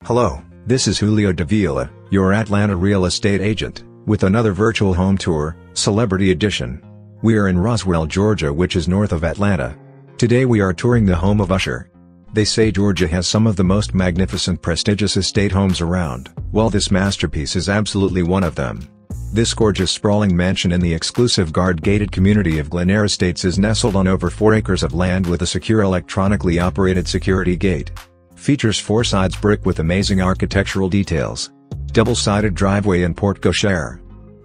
Hello, this is Julio Davila, your Atlanta real estate agent, with another virtual home tour, Celebrity Edition. We are in Roswell, Georgia, which is north of Atlanta. Today we are touring the home of Usher. They say Georgia has some of the most magnificent prestigious estate homes around. Well, this masterpiece is absolutely one of them. This gorgeous sprawling mansion in the exclusive guard-gated community of Glen Eyre Estates is nestled on over 4 acres of land with a secure electronically operated security gate. Features 4 sides brick with amazing architectural details. Double-sided driveway and porte cochere.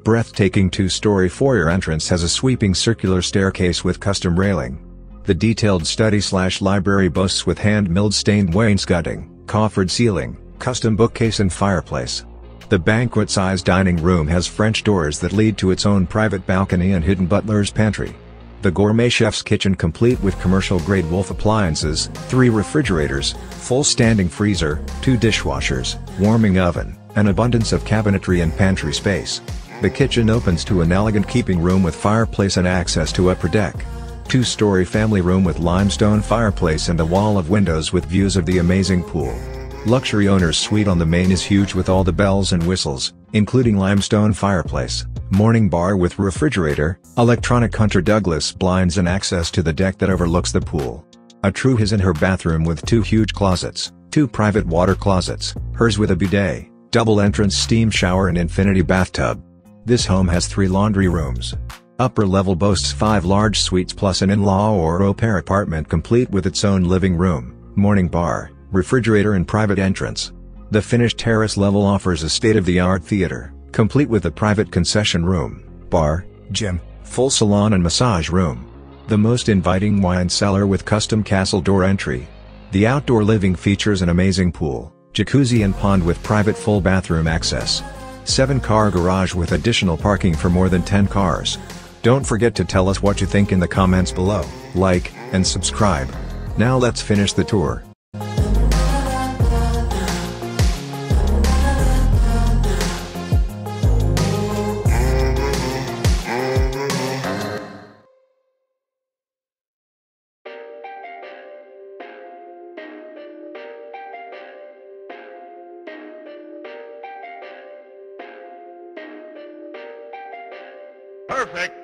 Breathtaking 2-story foyer entrance has a sweeping circular staircase with custom railing. The detailed study/library boasts with hand-milled stained wainscoting, coffered ceiling, custom bookcase and fireplace. The banquet-sized dining room has French doors that lead to its own private balcony and hidden butler's pantry. The gourmet chef's kitchen complete with commercial-grade Wolf appliances, 3 refrigerators, full standing freezer, 2 dishwashers, warming oven, an abundance of cabinetry and pantry space. The kitchen opens to an elegant keeping room with fireplace and access to upper deck. 2-story family room with limestone fireplace and a wall of windows with views of the amazing pool. Luxury owner's suite on the main is huge with all the bells and whistles, including limestone fireplace, morning bar with refrigerator, electronic Hunter Douglas blinds and access to the deck that overlooks the pool. A true his and her bathroom with 2 huge closets, 2 private water closets, hers with a bidet, double entrance steam shower and infinity bathtub. This home has 3 laundry rooms. Upper level boasts 5 large suites plus an in-law or au pair apartment complete with its own living room, morning bar, refrigerator and private entrance. The finished terrace level offers a state-of-the-art theater, complete with a private concession room, bar, gym, full salon and massage room. The most inviting wine cellar with custom castle door entry. The outdoor living features an amazing pool, jacuzzi and pond with private full bathroom access. 7-car garage with additional parking for more than 10 cars. Don't forget to tell us what you think in the comments below, like, and subscribe. Now let's finish the tour. Perfect.